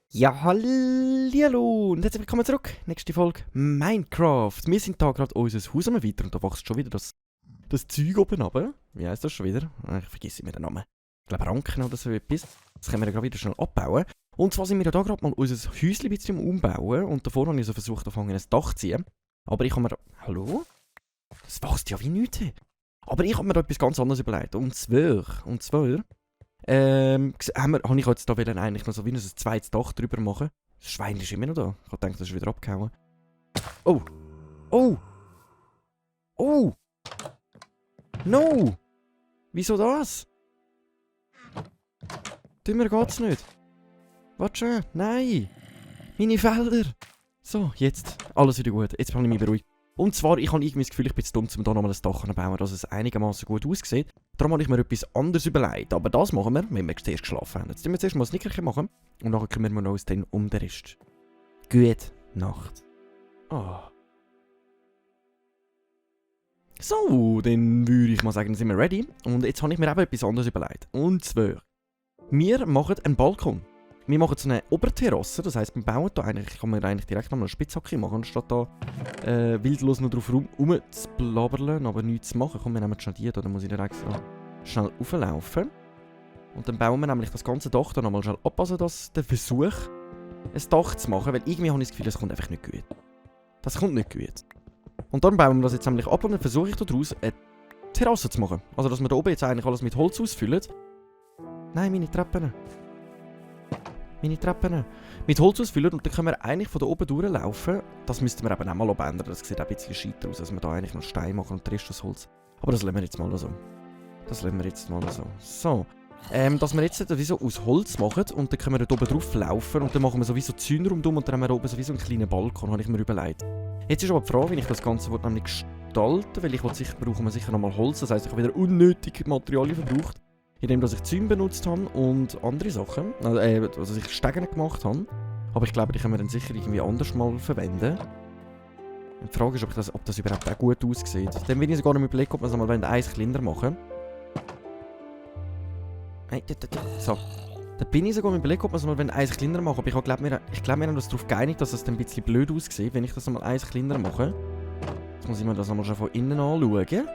Ja, hallo und herzlich willkommen zurück. Nächste Folge Minecraft. Wir sind da gerade unser Haus am weiter und da wächst schon wieder das Zeug oben runter. Wie heisst das schon wieder? Ich vergesse mir den Namen. Ich glaube Ranken oder so etwas. Das können wir gerade wieder schnell abbauen. Und zwar sind wir da gerade mal unser Häuschen ein bisschen umbauen und davor habe ich so versucht, ein Dach zu ziehen. Aber ich habe mir... Hallo? Das wächst ja wie nichts. Aber ich habe mir da etwas ganz anderes überlegt. Und zwar... habe ich jetzt da eigentlich noch so wie ein zweites Dach drüber machen. Das Schwein ist immer noch da. Ich dachte, das ist wieder abgehauen. Oh! Oh! Oh! No! Wieso das? Dümmer geht's nicht. Warte schon. Nein! Meine Felder! So, jetzt. Alles wieder gut. Jetzt bin ich mich beruhigt. Und zwar, ich habe irgendwie das Gefühl, ich bin zu dumm, um hier nochmal ein Dach zu bauen, dass es einigermaßen gut aussieht. Darum habe ich mir etwas anderes überlegt. Aber das machen wir, wenn wir zuerst geschlafen haben. Jetzt müssen wir zuerst mal ein Nickerchen machen. Und nachher kümmern wir uns dann um den Rest. Gute Nacht. Oh. So, dann würde ich mal sagen, sind wir ready. Und jetzt habe ich mir eben etwas anderes überlegt. Und zwar, wir machen einen Balkon. Wir machen so eine Oberterrasse, das heisst, wir bauen da eigentlich, kann man eigentlich direkt nochmal eine Spitzhacke machen, anstatt da wildlos noch drauf rumzublabbern, aber nichts zu machen. Komm, wir nehmen schnell die, da muss ich dann extra schnell rauflaufen. Und dann bauen wir nämlich das ganze Dach da nochmal schnell ab, also das der Versuch, ein Dach zu machen, weil irgendwie habe ich das Gefühl, das kommt einfach nicht gut. Das kommt nicht gut. Und dann bauen wir das jetzt nämlich ab und dann versuche ich daraus eine Terrasse zu machen. Also, dass wir da oben jetzt eigentlich alles mit Holz ausfüllen. Nein, meine Treppen. Mit Holz ausfüllen und dann können wir eigentlich von da oben durchlaufen. Das müssten wir eben auch mal ändern. Das sieht auch ein bisschen scheiter aus, dass wir da eigentlich noch Stein machen und der Rest das Holz. Aber das lassen wir jetzt mal so. So. Dass wir jetzt sowieso aus Holz machen und dann können wir da oben drauf laufen und dann machen wir sowieso Zäune rundum und dann haben wir da oben sowieso einen kleinen Balkon, habe ich mir überlegt. Jetzt ist aber die Frage, wie ich das Ganze nämlich gestalten, weil brauchen wir sicher nochmal Holz. Das heisst, ich habe wieder unnötige Materialien verbraucht. Indem dass ich Zäune benutzt habe und andere Sachen, also ich Stegen gemacht habe. Aber ich glaube, die können wir dann sicher irgendwie anders mal verwenden. Und die Frage ist, ob das überhaupt auch gut aussieht. Dann will ich sogar noch überlegen, ob wir es mal eins kleiner machen. So. Da bin ich sogar mal überlegen, ob wir es mal eins kleiner machen. Aber ich glaube, wir haben uns darauf geeinigt, dass es dann ein bisschen blöd aussieht, wenn ich das mal eins kleiner mache. Jetzt muss ich mir das mal schon von innen anschauen.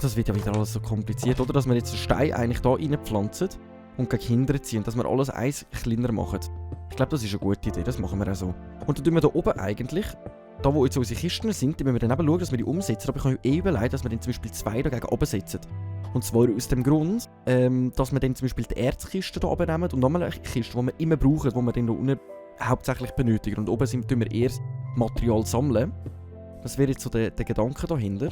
Das wird ja wieder alles so kompliziert, oder? Dass wir jetzt den Stein eigentlich hier reinpflanzen und gegen hinten ziehen, dass wir alles eins kleiner machen. Ich glaube, das ist eine gute Idee, das machen wir auch so. Und dann tun wir hier oben eigentlich, da wo jetzt unsere Kisten sind, müssen wir dann eben schauen, dass wir die umsetzen. Aber ich habe mir überlegt, dass wir dann zum Beispiel zwei dagegen oben setzen. Und zwar aus dem Grund, dass wir dann zum Beispiel die Erzkiste hier oben nehmen und nochmal eine Kiste, die wir immer brauchen, die wir dann hier unten hauptsächlich benötigen. Und oben tun wir eher Material sammeln. Das wäre jetzt so der Gedanke dahinter.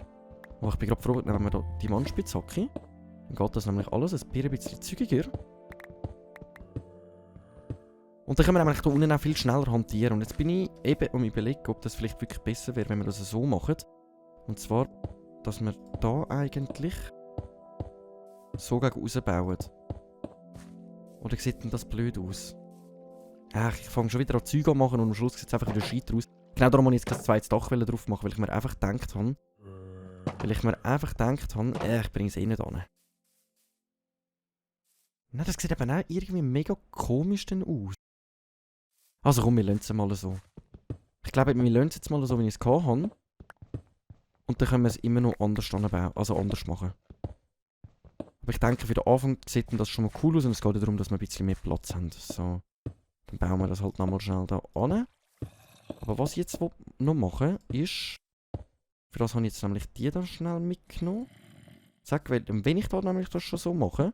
Oh, ich bin gerade froh, nehmen wir hier die Mannspitzhacke. Dann geht das nämlich alles ein bisschen zügiger. Und dann können wir nämlich hier unten auch viel schneller hantieren. Und jetzt bin ich eben am Überlegen, ob das vielleicht wirklich besser wäre, wenn wir das so machen. Und zwar, dass wir da eigentlich so gegen raus bauen. Oder sieht denn das blöd aus? Ach, ich fange schon wieder an Zeug an machen und am Schluss sieht es einfach wieder Scheiße aus. Genau darum wollte ich jetzt kein zweites Dach drauf machen, weil ich mir einfach gedacht habe, ich bringe es eh nicht an. Nein, das sieht eben auch irgendwie mega komisch denn aus. Also komm, wir lassen es mal so. Ich glaube, wir lassen es jetzt mal so, wie ich es gehabt habe. Und dann können wir es immer noch anders anbauen, also anders machen. Aber ich denke, für den Anfang sieht das schon mal cool aus und es geht darum, dass wir ein bisschen mehr Platz haben. So. Dann bauen wir das halt nochmal schnell da an. Aber was ich jetzt noch machen ist... Für das habe ich jetzt nämlich die da schnell mitgenommen. Zack, weil wenn ich da nämlich das schon so mache,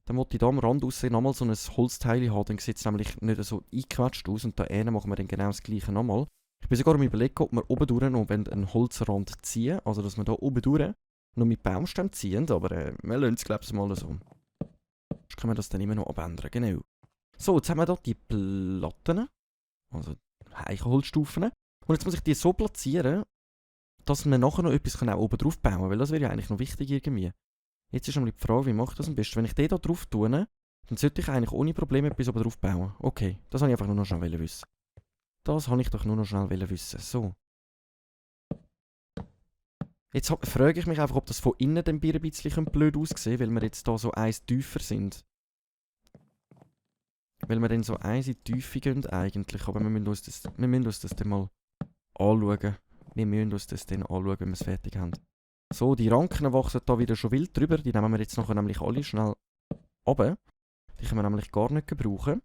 dann wollte ich da am Rand aussehen nochmal so ein Holzteil haben, dann sieht es nämlich nicht so eingequetscht aus und da machen wir dann genau das gleiche nochmal. Ich bin sogar am Überlegen, ob wir oben durch noch einen Holzrand ziehen, also dass wir da oben durch noch mit Baumstämmen ziehen, aber wir lassen es glaube ich mal so. Sonst können wir das dann immer noch abändern, genau. So, jetzt haben wir da die Platten, also Eichenholzstufen. Und jetzt muss ich die so platzieren, dass wir nachher noch etwas auch oben drauf bauen können, weil das wäre ja eigentlich noch wichtig irgendwie. Jetzt ist einmal die Frage, wie mache ich das am besten? Wenn ich den da drauf tue, dann sollte ich eigentlich ohne Probleme etwas oben drauf bauen. Okay, das wollte ich einfach nur noch schnell wissen. So. Jetzt frage ich mich einfach, ob das von innen dann ein bisschen blöd aussehen, weil wir jetzt hier so eins tiefer sind. Weil wir dann so eins in die Tiefe gehen eigentlich. Aber wir müssen uns das dann mal anschauen. Wir müssen uns das dann anschauen, wenn wir es fertig haben. So, die Ranken wachsen da wieder schon wild drüber. Die nehmen wir jetzt nachher nämlich alle schnell runter. Die können wir nämlich gar nicht gebrauchen.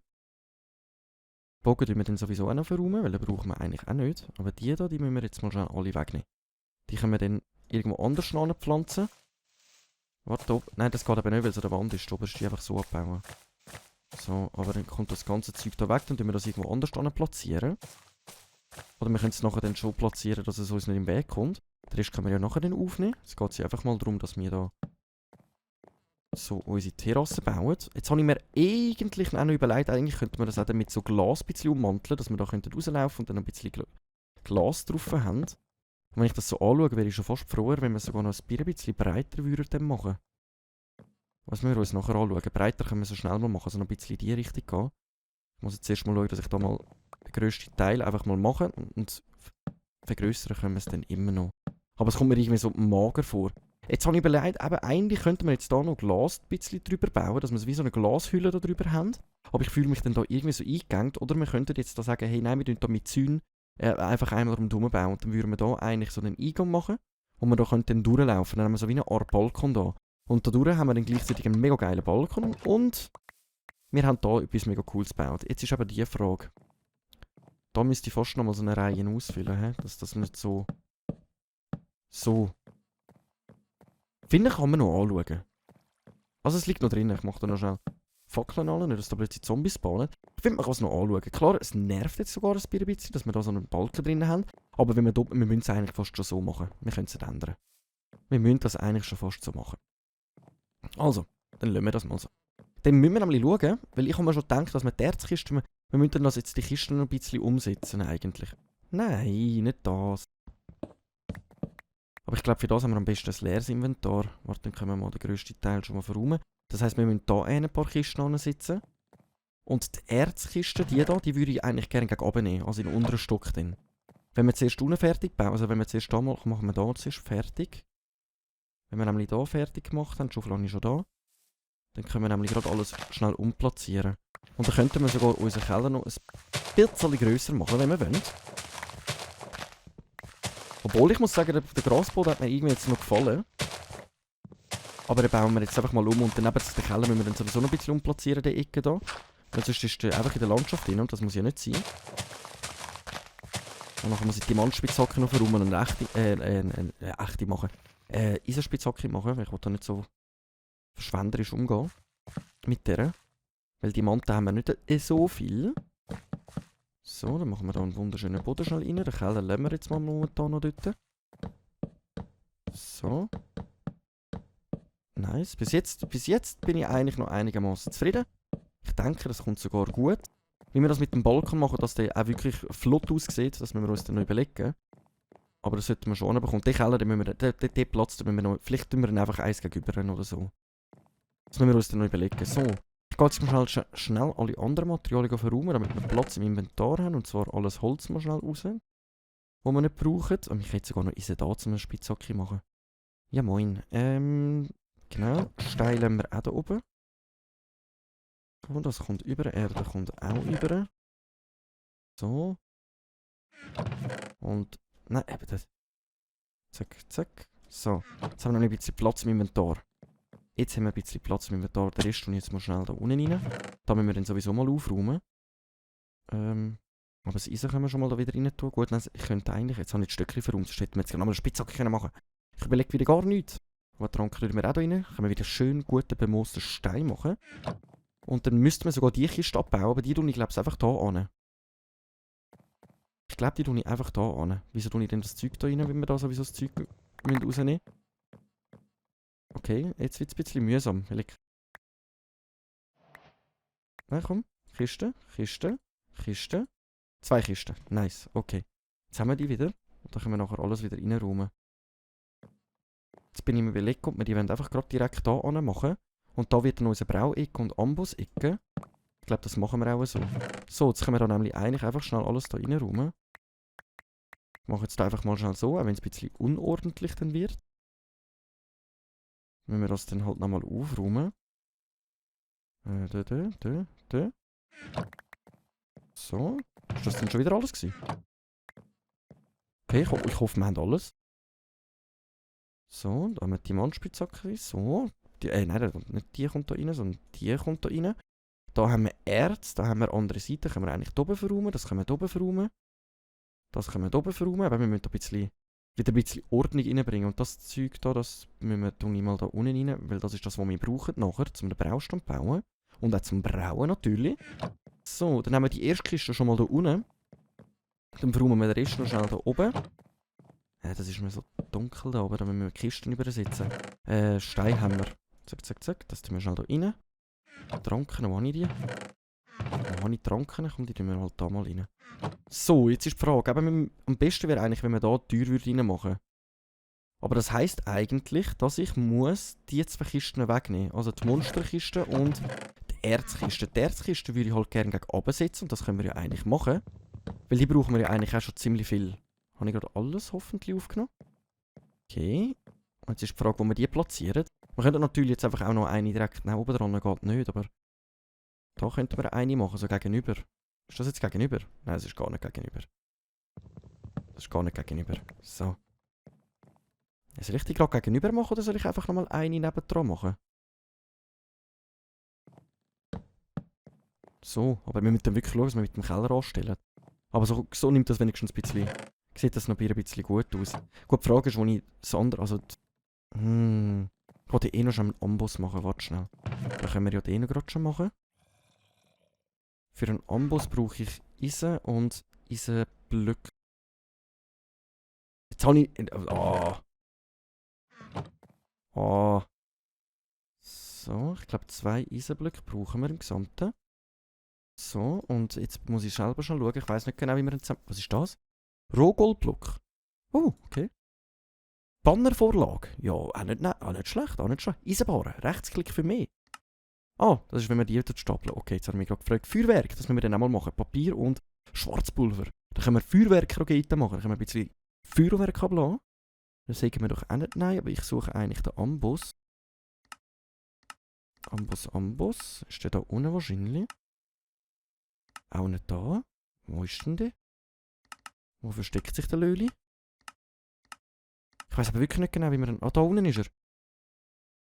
Bogen tun wir dann sowieso auch noch verräumen, weil die brauchen wir eigentlich auch nicht. Aber die da, die müssen wir jetzt mal schnell alle wegnehmen. Die können wir dann irgendwo anders noch pflanzen. Warte, ob. Nein, das geht aber nicht, weil es an der Wand ist. Aber ist die einfach so abbauen. So, aber dann kommt das ganze Zeug da weg, dann tun wir das irgendwo anders platzieren. Oder wir können es nachher dann schon platzieren, dass es uns nicht im Weg kommt. Den Rest können wir ja nachher dann aufnehmen. Es geht sich einfach mal darum, dass wir da so unsere Terrasse bauen. Jetzt habe ich mir eigentlich auch noch überlegt, eigentlich könnte man das auch dann mit so Glas ein bisschen ummanteln, dass wir da rauslaufen und dann ein bisschen Glas drauf haben. Und wenn ich das so anschaue, wäre ich schon fast froher, wenn wir sogar noch ein bisschen breiter würden machen. Was müssen wir uns nachher anschauen? Breiter können wir so schnell mal machen, also noch ein bisschen in die Richtung gehen. Ich muss jetzt erst mal schauen, dass ich da mal den grössten Teil einfach mal mache und vergrößern können wir es dann immer noch. Aber es kommt mir irgendwie so mager vor. Jetzt habe ich überlegt, eben, eigentlich könnte man jetzt da noch Glas ein bisschen drüber bauen, dass wir wie so eine Glashülle da drüber haben. Aber ich fühle mich dann da irgendwie so eingegangen. Oder wir könnten jetzt da sagen, hey, nein, wir tun da mit Zäunen einfach einmal rundherum bauen. Und dann würden wir da eigentlich so einen Eingang machen, wo wir da dann durchlaufen. Dann haben wir so wie eine Art Balkon da. Und da durch haben wir dann gleichzeitig einen mega geilen Balkon und wir haben da etwas mega Cooles gebaut. Jetzt ist aber die Frage. Da müsste ich fast noch mal so eine Reihe ausfüllen, dass das nicht so... So. Finde ich, kann man noch anschauen. Also es liegt noch drin, ich mache da noch schnell Fackeln an, nicht dass da plötzlich Zombies spawnen. Ich finde, man kann es noch anschauen. Klar, es nervt jetzt sogar ein bisschen, dass wir da so einen Balken drin haben. Aber wenn wir müssen es eigentlich fast schon so machen. Wir können es nicht ändern. Wir müssen das eigentlich schon fast so machen. Also, dann lassen wir das mal so. Dann müssen wir nämlich schauen, weil ich habe mir schon gedacht, dass wir die Erzkiste, wir müssen dann jetzt die Kisten noch ein bisschen umsetzen eigentlich. Nein, nicht das. Aber ich glaube, für das haben wir am besten ein leeres Inventar. Warte, dann können wir mal den grössten Teil schon mal verräumen. Das heisst, wir müssen hier ein paar Kisten ansetzen. Und die Erzkiste, die hier, die würde ich eigentlich gerne gegen oben nehmen, also in den unteren Stock dann. Wenn wir zuerst unten fertig bauen, also wenn wir zuerst da machen wir da zuerst fertig. Wenn wir nämlich hier fertig gemacht haben, die Schaufel habe ich schon da, dann können wir nämlich gerade alles schnell umplatzieren. Und dann könnten wir sogar unseren Keller noch ein bisschen grösser machen, wenn wir wollen. Obwohl ich muss sagen, der Grasboden hat mir irgendwie jetzt noch gefallen. Aber den bauen wir jetzt einfach mal um und dann neben den Keller müssen wir dann sowieso noch ein bisschen umplatzieren, die Ecke hier. Weil sonst ist der einfach in der Landschaft drin und das muss ja nicht sein. Und dann muss ich die Mannspitzhacke noch verräumen und eine echte machen. Eisenspitzhacke machen, weil ich will da nicht so verschwenderisch umgehen. Mit der. Weil die Mantel haben wir nicht so viel. So, dann machen wir da einen wunderschönen Boden schnell rein. Den Keller lassen wir jetzt mal momentan noch dort. So. Nice. Bis jetzt bin ich eigentlich noch einigermaßen zufrieden. Ich denke, das kommt sogar gut. Wie wir das mit dem Balkon machen, dass der auch wirklich flott aussieht, das müssen wir uns dann noch überlegen. Aber das sollten wir schon anbekommen. Den Keller, den Platz, den müssen wir noch, vielleicht tun wir ihn einfach eins gegenüber oder so. Das müssen wir uns dann noch überlegen. So. Ich gehe jetzt schnell alle anderen Materialien verräumen, damit wir Platz im Inventar haben. Und zwar alles Holz mal schnell raus, das wir nicht brauchen. Und ich kann jetzt sogar noch Eisen da, um eine Spitzhacke machen. Ja moin. Genau. Stein lassen wir auch da oben. So, das kommt über. Erde kommt auch über. So. Und... Nein, eben das. Zack, zack. So. Jetzt haben wir noch ein bisschen Platz im Inventar. Jetzt haben wir ein bisschen Platz im Inventar. Den Rest tue ich jetzt mal schnell da unten rein. Da müssen wir dann sowieso mal aufräumen. Aber das Eisen können wir schon mal da wieder rein tun. Gut, nein, ich könnte eigentlich... Jetzt habe ich die Stöckchen verräumt. Sonst hätten wir jetzt noch mal eine Spitzhacke machen können. Ich überlege wieder gar nichts. Was dran können wir auch da rein. Können wir wieder schön guten, bemoosten Stein machen. Und dann müssten wir sogar die Kiste abbauen. Aber die tue ich, glaube ich, einfach hier an. Ich glaube, die tue ich einfach hier an. Wieso tue ich denn das Zeug da rein, wenn wir da sowieso das Zeug rausnehmen müssen? Okay, jetzt wird es ein bisschen mühsam. Na komm, Kiste, Kiste, Kiste. 2 Kisten, nice, okay. Jetzt haben wir die wieder. Und dann können wir nachher alles wieder reinräumen. Jetzt bin ich mir überlegt, ob wir die einfach gerade direkt hier machen. Und da wird dann unser Brauecke und Ambus-Ecke. Ich glaube, das machen wir auch so. So, jetzt können wir da nämlich eigentlich einfach schnell alles da reinräumen. mache jetzt einfach mal schnell so, auch wenn es ein bisschen unordentlich dann wird. Wenn wir das dann halt nochmal aufräumen. Da. So. Ist das dann schon wieder alles gewesen? Okay, ich hoffe, wir haben alles. So, da haben wir die Mannspitzhacke. So. Nein, nicht die kommt da rein, sondern die kommt da rein. Da haben wir Erz, da haben wir andere Seite, können wir eigentlich hier oben verräumen, das können wir hier oben verräumen. Das können wir hier oben verräumen, aber wir müssen da wieder ein bisschen Ordnung reinbringen. Und das Zeug da, das müssen wir tun mal da unten rein, weil das ist das, was wir brauchen nachher, zum Braustand bauen. Und auch zum Brauen natürlich. So, dann haben wir die erste Kiste schon mal da unten. Dann verräumen wir den Rest noch schnell da oben. Das ist mir so dunkel da oben, da müssen wir die Kisten übersetzen. Steinhammer. Zack. Das tun wir schnell da rein. Tranken, wo habe ich die? Wo habe ich Tranken? Komm, die tun wir halt da mal rein. So, jetzt ist die Frage. Am besten wäre eigentlich, wenn wir da die Tür reinmachen würden. Aber das heisst eigentlich, dass ich die 2 Kisten wegnehmen muss. Also die Monsterkiste und die Erzkiste. Die Erzkiste würde ich halt gerne gegen oben setzen und das können wir ja eigentlich machen. Weil die brauchen wir ja eigentlich auch schon ziemlich viel. Habe ich gerade alles hoffentlich aufgenommen? Okay. Und jetzt ist die Frage, wo wir die platzieren. Wir könnten natürlich jetzt einfach auch noch eine direkt oben dran, geht nicht, aber da könnten wir eine machen, so gegenüber. Ist das jetzt gegenüber? Nein, es ist gar nicht gegenüber. Das ist gar nicht gegenüber. So. Soll ich die gerade gegenüber machen oder soll ich einfach nochmal eine nebendran machen? So, aber wir müssen dann wirklich schauen, dass wir mit dem Keller anstellen. Aber so nimmt das wenigstens ein bisschen. Sieht das noch ein bisschen gut aus. Gut, die Frage ist, wo ich das andere. Also. Ich wollte noch schon einen Amboss machen, warte schnell. Da können wir ja den gerade schon machen. Für einen Amboss brauche ich Eisen und Eisenblöcke. Jetzt habe ich. So, ich glaube 2 Eisenblöcke brauchen wir im Gesamten. So, und jetzt muss ich selber schon schauen. Ich weiß nicht genau, wie wir zusammen. Was ist das? Rohgoldblock. Oh, okay. Bannervorlage. Ja, auch nicht schlecht, Eisenbahn, Rechtsklick für mehr. Das ist, wenn wir die dort stapeln. Okay, jetzt haben wir mich gerade gefragt. Feuerwerk, das müssen wir dann auch mal machen. Papier und Schwarzpulver. Da können wir Feuerwerkraketen machen. Da können wir ein bisschen Feuerwerk ablassen. Das sagen wir doch auch nicht nein, aber ich suche eigentlich den Amboss. Amboss. Ist der da unten wahrscheinlich? Auch nicht da. Wo ist denn der? Wo versteckt sich der Löli? Ich weiß aber wirklich nicht genau, wie man den. Da unten ist er.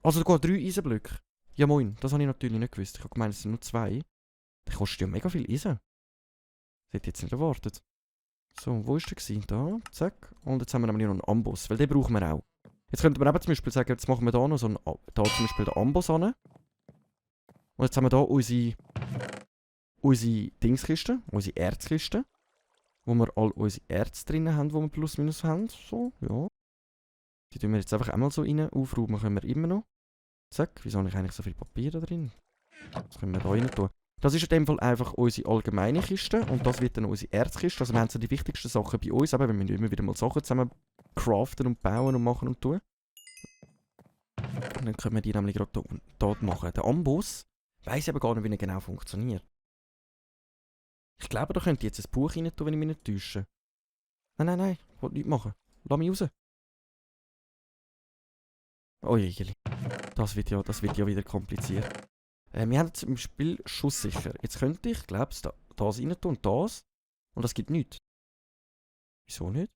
Also da gehen 3 Eisenblöcke. Ja moin, das habe ich natürlich nicht gewusst. Ich habe gemeint, es sind nur 2. Das kostet ja mega viel Eisen. Das hätte ich jetzt nicht erwartet. So, wo war der gewesen? Da, zack. Und jetzt haben wir nämlich noch einen Amboss, weil den brauchen wir auch. Jetzt könnte man eben zum Beispiel sagen, jetzt machen wir da noch so einen, da zum Beispiel den Amboss an. Und jetzt haben wir da unsere Dingskiste, unsere Erzkiste. Wo wir all unsere Erz drin haben, die wir plus minus haben. So, ja. Die tun wir jetzt einfach einmal so rein. Aufräumen können wir immer noch. Zack, wieso habe ich eigentlich so viel Papier da drin? Das können wir da rein tun. Das ist in dem Fall einfach unsere allgemeine Kiste und das wird dann unsere Erzkiste. Also wir haben so die wichtigsten Sachen bei uns, aber wir müssen immer wieder mal Sachen zusammen craften und bauen und machen und tun. Und dann können wir die nämlich gerade dort machen. Der Amboss weiss aber gar nicht, wie er genau funktioniert. Ich glaube, da könnte ich jetzt ein Buch rein tun, wenn ich mich nicht täusche. Nein, ich will nichts machen. Lass mich raus. Oh je, das wird ja wieder kompliziert. Wir haben jetzt im Spiel schusssicher. Jetzt könnte ich, glaube ich, das rein tun und das. Und das gibt nichts. Wieso nicht?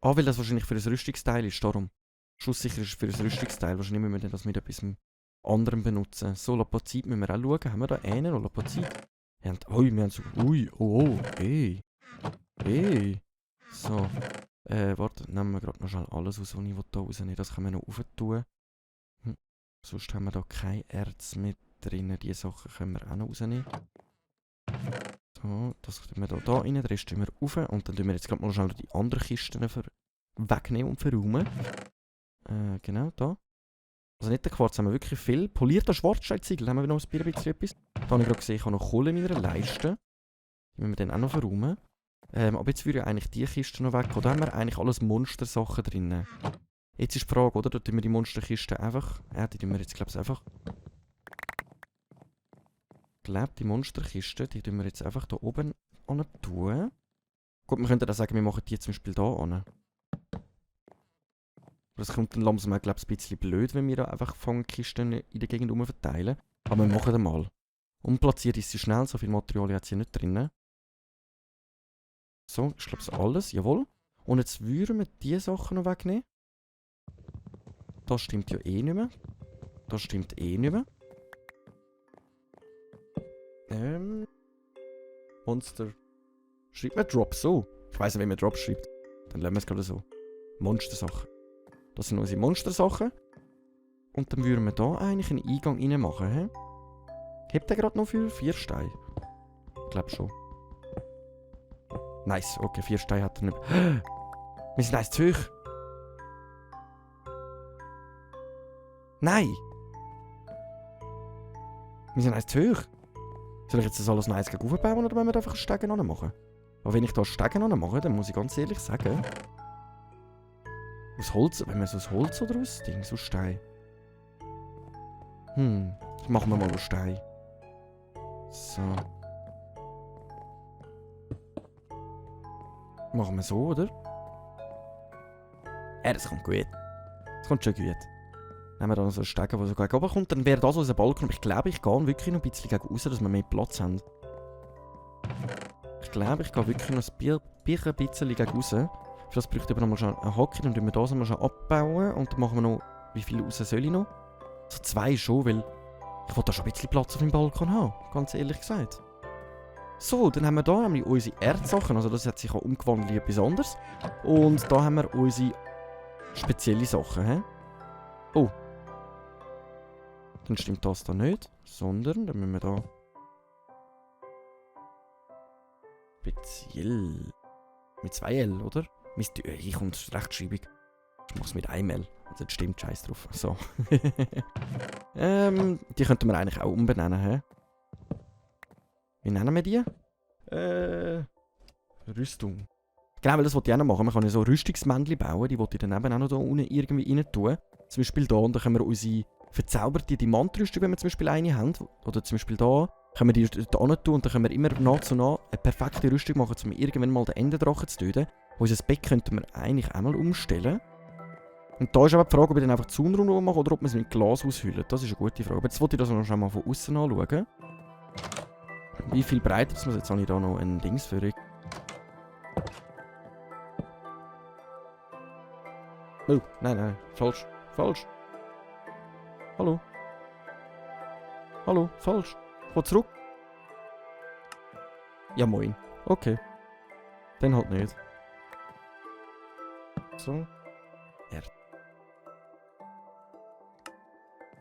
Weil das wahrscheinlich für ein Rüstungsteil ist, darum. Schusssicher ist für ein Rüstungsteil. Wahrscheinlich müssen wir das mit etwas anderem benutzen. So, Lapazit müssen wir auch schauen. Haben wir da einen noch Lapazit? Wir haben so... Hey. So. Warte, nehmen wir gerade noch schnell alles aus, was ich hier rausnehmen. Das können wir noch aufentun. Sonst haben wir da kein Erz mit drin. Die Sachen können wir auch noch rausnehmen. So, das tun wir da rein. Den Rest tun wir rauf. Und dann tun wir jetzt gerade mal schnell die anderen Kisten wegnehmen und verräumen. Genau, da. Also nicht der Quarz, haben wir wirklich viel. Polierter Schwarzsteinziegel haben wir noch ein bisschen etwas. Da habe ich gerade gesehen, ich habe noch Kohle in meiner Leiste. Die müssen wir dann auch noch verräumen. Aber jetzt würde ja eigentlich die Kiste noch weg. Da haben wir eigentlich alles Monstersachen drin. Jetzt ist die Frage, oder? Da tun wir die Monsterkiste einfach... die tun wir jetzt, glaube ich, einfach... Ich glaube, die Monsterkiste, die tun wir jetzt einfach da oben an tun. Gut, wir könnten auch sagen, wir machen die zum Beispiel hier an. Das kommt dann langsam, glaube ich, ein bisschen blöd, wenn wir da einfach Fangkisten in der Gegend verteilen. Aber wir machen das mal. Umplatziert ist sie schnell, so viel Material hat sie nicht drin. So, ich glaube, das alles, jawohl. Und jetzt würden wir diese Sachen noch wegnehmen. Das stimmt ja eh nicht mehr. Das stimmt eh nicht mehr. Monster. Schreibt man Drop so? Ich weiss nicht, wie man Drop schreibt. Dann lassen wir es gerade so. Monstersachen. Das sind unsere Monstersachen. Und dann würden wir da eigentlich einen Eingang rein machen. He? Hebt der gerade noch für 4 Steine? Ich glaube schon. Nice, okay, 4 Steine hat er nicht. Wir sind eins zu hoch. Nein! Wir sind eins zu hoch. Soll ich jetzt das alles noch eins gegen aufbauen oder wollen wir einfach einen Stegen machen? Aber wenn ich da einen Stegen mache, dann muss ich ganz ehrlich sagen. Aus Holz, wenn wir so aus Holz oder aus Ding, aus Stein. Das machen wir mal aus Stein. So. Machen wir so, oder? Das kommt gut. Das kommt schon gut. Nehmen wir da noch so einen Stegen, der so gegen oben kommt, dann wäre das unser Balkon. Ich glaube, ich gehe wirklich noch ein bisschen gegen raus, dass wir mehr Platz haben. Ich glaube, ich gehe wirklich noch ein bisschen gegen raus. Für das bräuchte ich aber noch mal schon einen Hocker, dann tun wir das mal schon abbauen und dann machen wir noch, wie viel raus soll ich noch? So 2 schon, weil ich will da schon ein bisschen Platz auf dem Balkon haben, ganz ehrlich gesagt. So, dann haben wir da nämlich unsere Erdsachen, also das hat sich auch umgewandelt in etwas anderes. Und da haben wir unsere spezielle Sachen, hä? Oh. Dann stimmt das da nicht, sondern dann müssen wir da... Speziell... Mit 2 L, oder? Hier kommt Rechtschreibung. Ich mach's mit einem L. Also das stimmt, scheiß drauf. So. Die könnten wir eigentlich auch umbenennen, hä? Wie nennen wir die? Rüstung. Genau, weil das wollte ich auch noch machen. Man kann ja so Rüstungsmännchen bauen, die wollte ich dann eben auch noch da unten irgendwie rein tun. Zum Beispiel da, und dann können wir unsere verzauberte Diamantrüstung, wenn wir zum Beispiel eine haben, oder zum Beispiel da, können wir die da hin tun und dann können wir immer nach zu nach eine perfekte Rüstung machen, um irgendwann mal den Enderdrachen zu töten. Unser Bett könnten wir eigentlich einmal umstellen. Und da ist aber die Frage, ob wir dann einfach Zaun rundherum machen oder ob wir es mit Glas aushüllen. Das ist eine gute Frage. Aber jetzt wollte ich das noch schon mal von außen anschauen. Wie viel breiter ist es? Jetzt habe ich da noch ein Dings für euch. Oh, nein, falsch. Falsch. Hallo. Hallo, falsch. Komm zurück. Ja, moin. Okay. Dann halt nicht. So. Erd.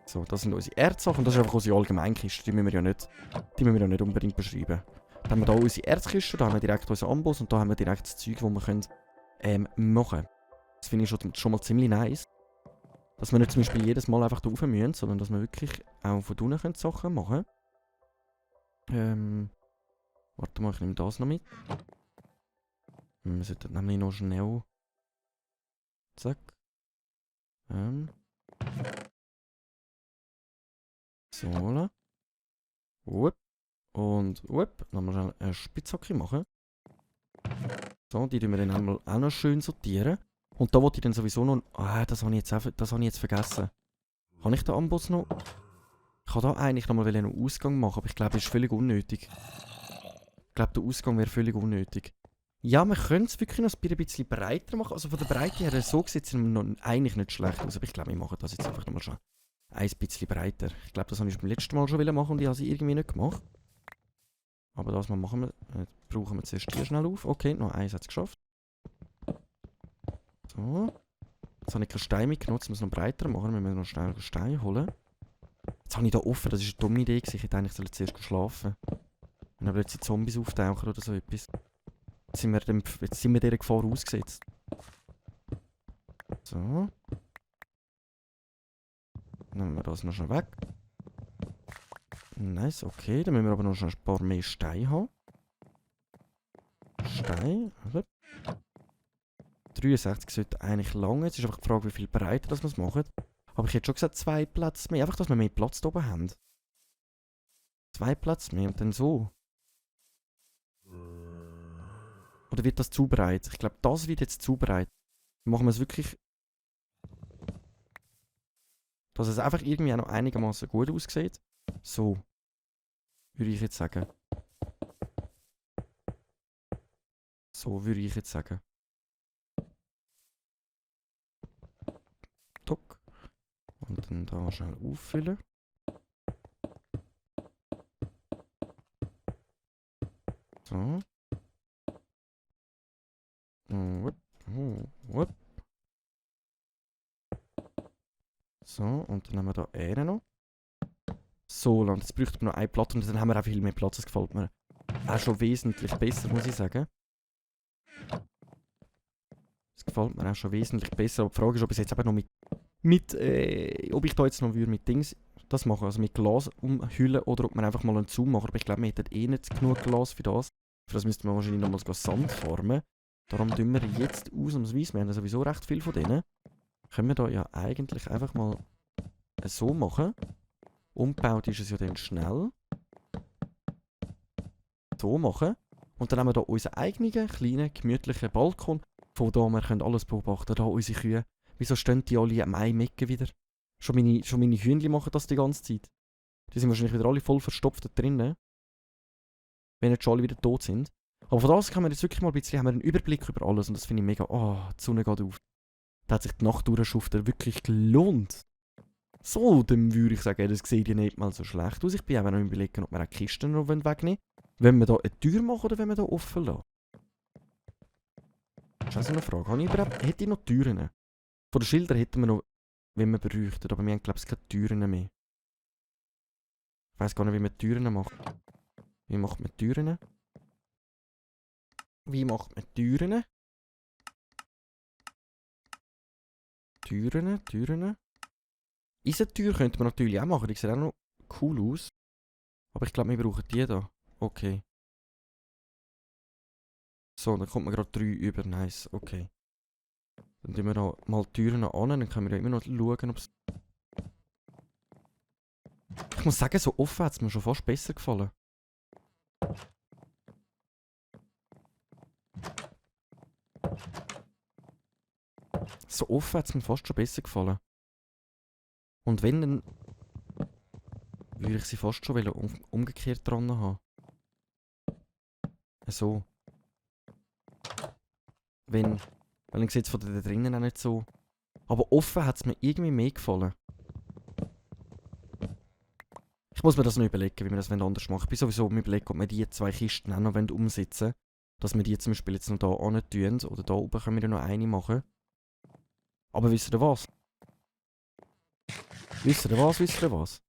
So, das sind unsere Erzsachen. Das ist einfach unsere Allgemeinkiste. Die müssen wir ja nicht unbedingt beschreiben. Dann haben wir hier unsere Erzkiste, da haben wir direkt unseren Amboss und da haben wir direkt das Zeug, das wir können, machen. Das finde ich schon mal ziemlich nice. Dass wir nicht zum Beispiel jedes Mal einfach da rauf müssen, sondern dass wir wirklich auch von unten Sachen machen können. Warte mal, ich nehme das noch mit. Wir sollten nämlich noch schnell... Zack. So, voilà. Wupp. Und wupp. Dann müssen wir schnell eine Spitzhacke machen. So, die tun wir dann einmal auch noch schön sortieren. Und da wollte ich dann sowieso noch... das habe ich jetzt vergessen. Kann ich den Amboss noch... Ich kann da eigentlich noch mal einen Ausgang machen, aber ich glaube, das ist völlig unnötig. Ich glaube, der Ausgang wäre völlig unnötig. Ja, wir können es wirklich noch ein bisschen breiter machen. Also von der Breite her, so sieht es eigentlich nicht schlecht aus. Aber ich glaube, wir machen das jetzt einfach nochmal schon ein bisschen breiter. Ich glaube, das habe ich beim letzten Mal schon machen und ich habe sie irgendwie nicht gemacht. Aber das mal machen wir. Brauchen wir zuerst hier schnell auf. Okay, noch eins hat es geschafft. So. Jetzt habe ich keinen Stein mitgenommen, jetzt muss ich noch breiter machen. Wir müssen noch schnell einen Stein holen. Jetzt habe ich da offen, das ist eine dumme Idee gewesen. Ich hätte eigentlich zuerst schlafen. Wenn aber jetzt die Zombies auftauchen oder so etwas. Jetzt sind wir dieser Gefahr ausgesetzt. So. Nehmen wir das noch schnell weg. Nice, okay. Dann müssen wir aber noch ein paar mehr Steine haben. Stein. 63 sollte eigentlich lange. Jetzt ist einfach die Frage, wie viel breiter das wir es machen. Aber ich hätte schon gesagt, 2 Plätze mehr. Einfach, dass wir mehr Platz da oben haben. 2 Plätze mehr und dann so. Oder wird das zu breit? Ich glaube, das wird jetzt zu breit. Machen wir es wirklich, dass es einfach irgendwie auch noch einigermaßen gut aussieht. So. Würde ich jetzt sagen. So würde ich jetzt sagen. Tuck. Und dann da schnell auffüllen. So. Wupp. So, und dann haben wir da einen noch. So, und jetzt bräuchte man noch eine Platte und dann haben wir auch viel mehr Platz. Das gefällt mir auch schon wesentlich besser, muss ich sagen. Das gefällt mir auch schon wesentlich besser. Aber die Frage ist, ob ich es jetzt eben noch ob ich da jetzt noch mit Dings das machen, also mit Glas umhüllen oder ob man einfach mal einen Zoom macht. Aber ich glaube, wir hätten eh nicht genug Glas für das. Für das müsste man wahrscheinlich nochmals Sand formen. Darum tun wir jetzt ausnahmsweise, wir haben ja sowieso recht viel von denen, können wir da ja eigentlich einfach mal so machen. Umgebaut ist es ja dann schnell. So machen. Und dann haben wir da unseren eigenen, kleinen, gemütlichen Balkon. Von da wir können alles beobachten. Da unsere Kühe. Wieso stehen die alle am Eimecken wieder? Schon meine Hühnchen machen das die ganze Zeit. Die sind wahrscheinlich wieder alle voll verstopft da drinnen. Wenn jetzt schon alle wieder tot sind. Aber von das kann man jetzt wirklich mal ein bisschen, haben wir einen Überblick über alles. Und das finde ich mega, die Sonne geht auf. Da hat sich die Nacht durchschuften wirklich gelohnt. So, dann würde ich sagen, das sieht ja nicht mal so schlecht aus. Ich bin auch noch überlegen, ob wir auch die Kisten noch wegnehmen wollen. Wenn wir da eine Tür machen oder wenn wir da offen lassen? Das ist also eine Frage. Hätte ich noch Türen? Von den Schildern hätten wir noch, wenn wir bräuchten. Aber wir haben, glaube ich, keine Türen mehr. Ich weiss gar nicht, wie man Türen macht. Wie macht man Türen? Wie macht man Türen? Türen. Eisentür könnte man natürlich auch machen. Die sieht auch noch cool aus. Aber ich glaube, wir brauchen die da. Okay. So, dann kommt man gerade 3 über. Nice, okay. Dann tun wir da mal die Türen an. Dann können wir ja immer noch schauen, ob es... Ich muss sagen, so offen hat es mir schon fast besser gefallen. So offen hat es mir fast schon besser gefallen. Und wenn, dann würde ich sie fast schon umgekehrt dran haben. So. Weil ich sehe jetzt von da drinnen auch nicht so. Aber offen hat es mir irgendwie mehr gefallen. Ich muss mir das noch überlegen, wie wir das anders machen. Ich bin sowieso am Überlegen, ob wir die 2 Kisten auch noch umsetzen wollen. Dass wir die zum Beispiel jetzt noch da hin tun. Oder da oben können wir noch eine machen. Aber wisst ihr was? Wisst ihr was?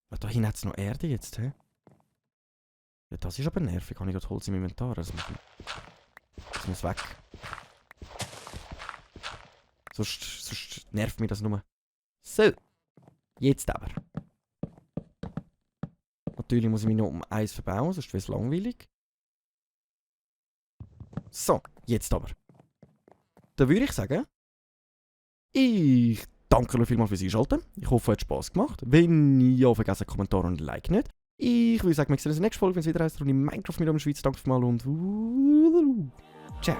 Da hinten hat es noch Erde jetzt, hä? Ja, das ist aber nervig. Habe ich gerade Holz im Inventar? Das muss weg. Sonst nervt mich das nur. So. Jetzt aber. Natürlich muss ich mich noch um eins verbauen, sonst wäre es langweilig. So, jetzt aber. Dann würde ich sagen, ich danke euch vielmals fürs Einschalten. Ich hoffe, es hat Spass gemacht. Wenn ja, vergessen Kommentar und Like nicht. Ich würde sagen, wir sehen uns in der nächsten Folge, wenn es wieder heißt, Runde Minecraft mit der Schweiz. Danke vielmals und ciao.